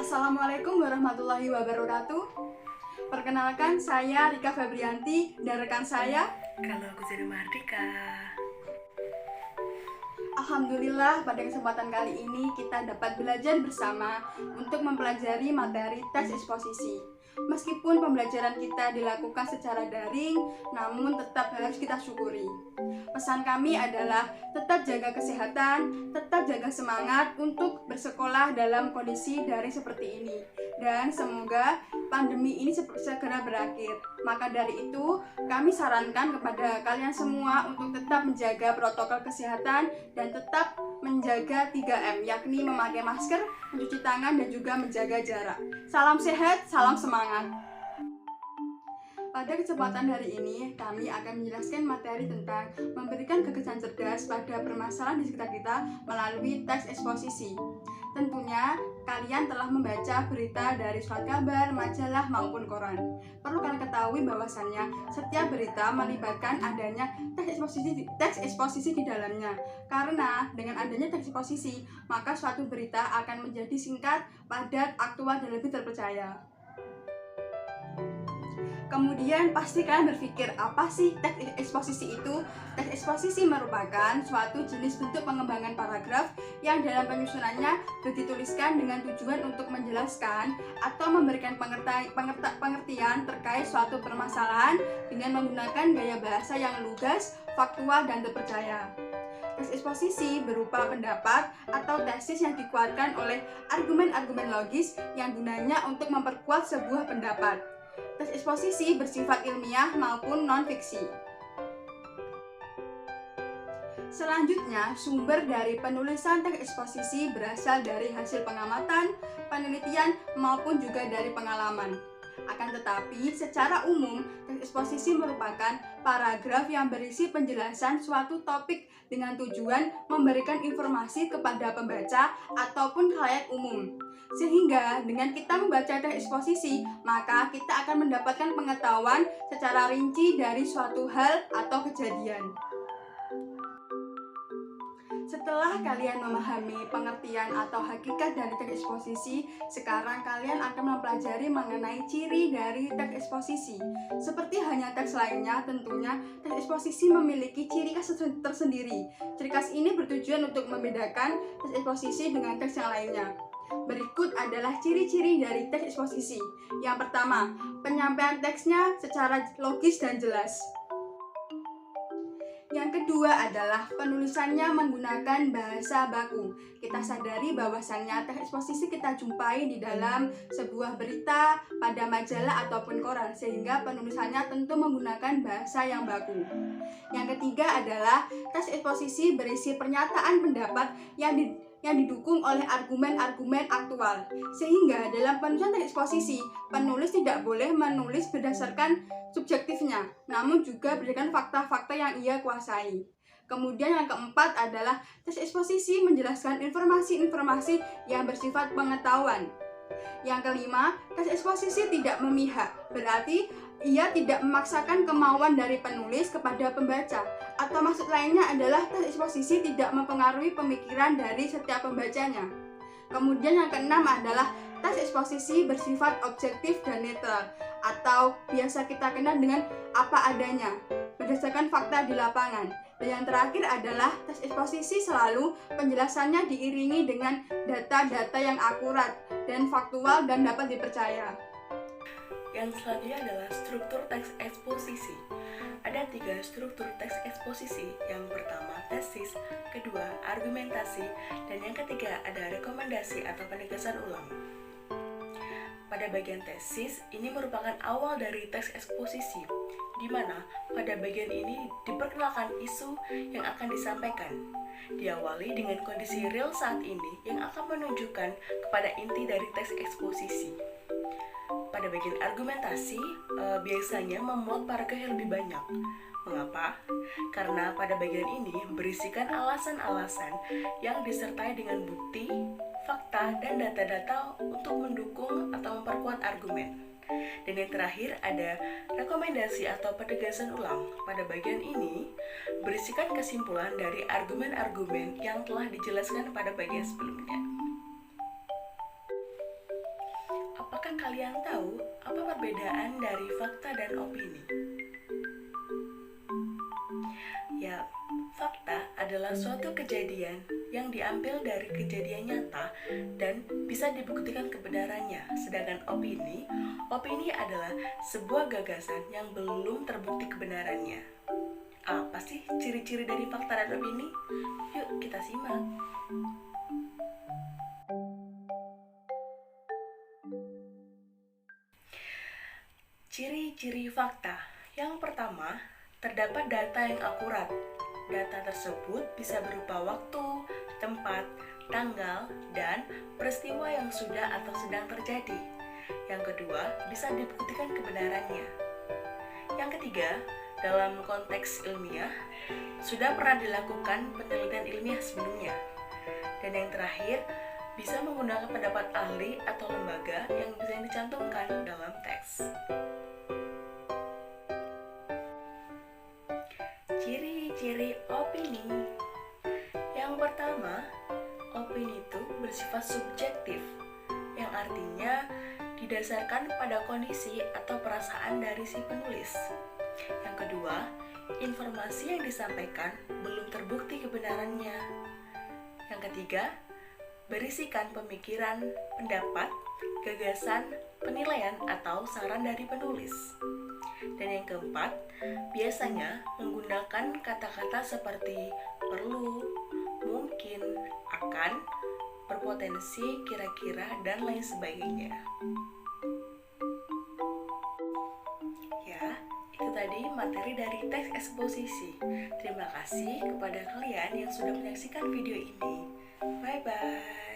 Assalamualaikum warahmatullahi wabarakatuh. Perkenalkan, saya Rika Febrianti dan rekan saya. Kalau aku jadi Mardika. Alhamdulillah, pada kesempatan kali ini kita dapat belajar bersama untuk mempelajari materi teks eksposisi. Meskipun pembelajaran kita dilakukan secara daring, namun tetap harus kita syukuri. Pesan kami adalah tetap jaga kesehatan, tetap jaga semangat untuk bersekolah dalam kondisi daring seperti ini. Dan semoga pandemi ini segera berakhir. Maka dari itu, kami sarankan kepada kalian semua untuk tetap menjaga protokol kesehatan dan tetap menjaga 3M, yakni memakai masker, mencuci tangan, dan juga menjaga jarak. Salam sehat, salam semangat. Pada kesempatan hari ini, kami akan menjelaskan materi tentang memberikan gagasan cerdas pada permasalahan di sekitar kita melalui teks eksposisi. Tentunya, kalian telah membaca berita dari surat kabar, majalah, maupun koran. Perlu kalian ketahui bahwasannya setiap berita melibatkan adanya teks eksposisi di dalamnya. Karena dengan adanya teks eksposisi, maka suatu berita akan menjadi singkat, padat, aktual, dan lebih terpercaya. Kemudian pasti kalian berpikir, apa sih teks eksposisi itu? Teks eksposisi merupakan suatu jenis bentuk pengembangan paragraf yang dalam penyusunannya dituliskan dengan tujuan untuk menjelaskan atau memberikan pengertian terkait suatu permasalahan dengan menggunakan gaya bahasa yang lugas, faktual, dan terpercaya. Teks eksposisi berupa pendapat atau tesis yang dikuatkan oleh argumen-argumen logis yang gunanya untuk memperkuat sebuah pendapat. Teks eksposisi bersifat ilmiah maupun non-fiksi. Selanjutnya, sumber dari penulisan teks eksposisi berasal dari hasil pengamatan, penelitian, maupun juga dari pengalaman. Akan tetapi, secara umum, teks eksposisi merupakan paragraf yang berisi penjelasan suatu topik dengan tujuan memberikan informasi kepada pembaca ataupun khalayak umum. Sehingga dengan kita membaca teks eksposisi, maka kita akan mendapatkan pengetahuan secara rinci dari suatu hal atau kejadian. Setelah kalian memahami pengertian atau hakikat dari teks eksposisi, sekarang kalian akan mempelajari mengenai ciri dari teks eksposisi. Seperti hanya teks lainnya, tentunya teks eksposisi memiliki ciri khas tersendiri. Ciri khas ini bertujuan untuk membedakan teks eksposisi dengan teks yang lainnya. Berikut adalah ciri-ciri dari teks eksposisi. Yang pertama, penyampaian teksnya secara logis dan jelas. Yang kedua adalah penulisannya menggunakan bahasa baku. Kita sadari bahwasannya teks eksposisi kita jumpai di dalam sebuah berita, pada majalah ataupun koran, sehingga penulisannya tentu menggunakan bahasa yang baku. Yang ketiga adalah teks eksposisi berisi pernyataan pendapat yang didukung oleh argumen-argumen aktual. Sehingga dalam penulisan teks eksposisi, penulis tidak boleh menulis berdasarkan subjektifnya, namun juga berdasarkan fakta-fakta yang ia kuasai. Kemudian yang keempat adalah teks eksposisi menjelaskan informasi-informasi yang bersifat pengetahuan. Yang kelima, teks eksposisi tidak memihak, berarti ia tidak memaksakan kemauan dari penulis kepada pembaca, atau maksud lainnya adalah teks eksposisi tidak mempengaruhi pemikiran dari setiap pembacanya. Kemudian yang keenam adalah teks eksposisi bersifat objektif dan netral, atau biasa kita kenal dengan apa adanya, berdasarkan fakta di lapangan. Dan yang terakhir adalah teks eksposisi selalu penjelasannya diiringi dengan data-data yang akurat dan faktual dan dapat dipercaya. Yang selanjutnya adalah struktur teks eksposisi. Ada 3 struktur teks eksposisi. Yang pertama tesis, kedua argumentasi, dan yang ketiga ada rekomendasi atau penegasan ulang. Pada bagian tesis, ini merupakan awal dari teks eksposisi, di mana pada bagian ini diperkenalkan isu yang akan disampaikan. Diawali dengan kondisi real saat ini yang akan menunjukkan kepada inti dari teks eksposisi. Pada bagian argumentasi, biasanya memuat paragraf yang lebih banyak. Mengapa? Karena pada bagian ini berisikan alasan-alasan yang disertai dengan bukti, fakta, dan data-data untuk mendukung atau memperkuat argumen. Dan yang terakhir ada rekomendasi atau penegasan ulang. Pada bagian ini berisikan kesimpulan dari argumen-argumen yang telah dijelaskan pada bagian sebelumnya. kalian tahu apa perbedaan dari fakta dan opini? Ya, fakta adalah suatu kejadian yang diambil dari kejadian nyata dan bisa dibuktikan kebenarannya. Sedangkan opini adalah sebuah gagasan yang belum terbukti kebenarannya. Apa sih ciri-ciri dari fakta dan opini? Yuk kita simak. Ciri-ciri fakta. Yang pertama, terdapat data yang akurat. Data tersebut bisa berupa waktu, tempat, tanggal, dan peristiwa yang sudah atau sedang terjadi. Yang kedua, bisa dibuktikan kebenarannya. Yang ketiga, dalam konteks ilmiah, sudah pernah dilakukan penelitian ilmiah sebelumnya. Dan yang terakhir, bisa menggunakan pendapat ahli atau lembaga yang bisa dicantumkan dalam teks. Ciri-ciri opini. Yang pertama, opini itu bersifat subjektif, yang artinya didasarkan pada kondisi atau perasaan dari si penulis. Yang kedua, informasi yang disampaikan belum terbukti kebenarannya. Yang ketiga, berisikan pemikiran, pendapat, gagasan, penilaian, atau saran dari penulis. Dan yang keempat, biasanya menggunakan kata-kata seperti perlu, mungkin, akan, berpotensi, kira-kira, dan lain sebagainya. Ya, itu tadi materi dari teks eksposisi. Terima kasih kepada kalian yang sudah menyaksikan video ini. Bye-bye.